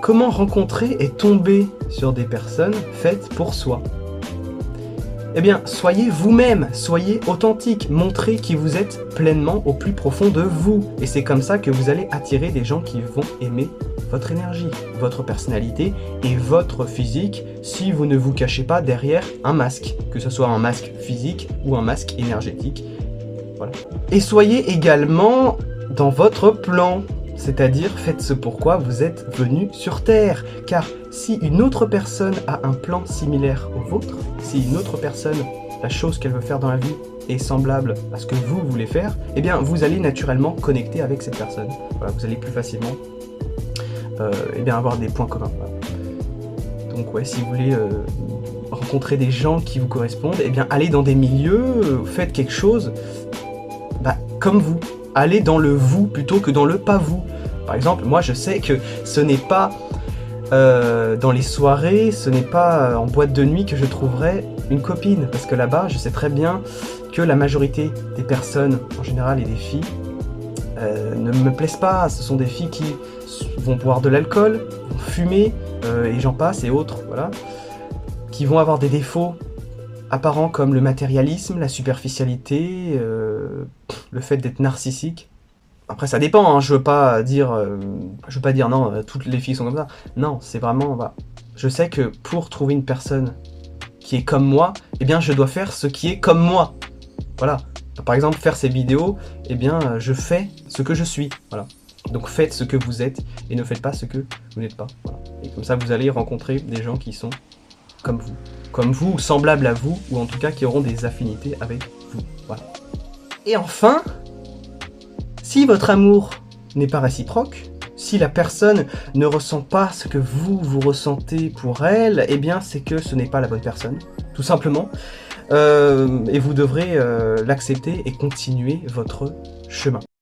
Comment rencontrer et tomber sur des personnes faites pour soi? Eh bien, soyez vous-même, soyez authentique, montrez qui vous êtes pleinement au plus profond de vous. Et c'est comme ça que vous allez attirer des gens qui vont aimer votre énergie, votre personnalité et votre physique si vous ne vous cachez pas derrière un masque, que ce soit un masque physique ou un masque énergétique. Voilà. Et soyez également dans votre plan. C'est-à-dire, faites ce pourquoi vous êtes venu sur Terre. Car si une autre personne a un plan similaire au vôtre, si une autre personne, la chose qu'elle veut faire dans la vie est semblable à ce que vous voulez faire, eh bien, vous allez naturellement connecter avec cette personne. Voilà, vous allez plus facilement eh bien, avoir des points communs. Voilà. Donc, ouais, si vous voulez rencontrer des gens qui vous correspondent, eh bien, allez dans des milieux, faites quelque chose comme vous. Allez dans le vous plutôt que dans le pas vous. Par exemple, moi je sais que ce n'est pas dans les soirées, ce n'est pas en boîte de nuit que je trouverai une copine. Parce que là-bas, je sais très bien que la majorité des personnes, en général, et des filles, ne me plaisent pas. Ce sont des filles qui vont boire de l'alcool, vont fumer, et j'en passe, et autres, voilà. Qui vont avoir des défauts apparents comme le matérialisme, la superficialité, le fait d'être narcissique. Après ça dépend, hein, je veux pas dire non, toutes les filles sont comme ça. Non, c'est vraiment, voilà. Je sais que pour trouver une personne qui est comme moi, eh bien je dois faire ce qui est comme moi. Voilà. Par exemple, faire ces vidéos, eh bien je fais ce que je suis. Voilà. Donc faites ce que vous êtes et ne faites pas ce que vous n'êtes pas. Voilà. Et comme ça, vous allez rencontrer des gens qui sont comme vous, ou semblables à vous, ou en tout cas qui auront des affinités avec vous. Voilà. Et enfin, si votre amour n'est pas réciproque, si la personne ne ressent pas ce que vous ressentez pour elle, eh bien c'est que ce n'est pas la bonne personne, tout simplement. Et vous devrez l'accepter et continuer votre chemin.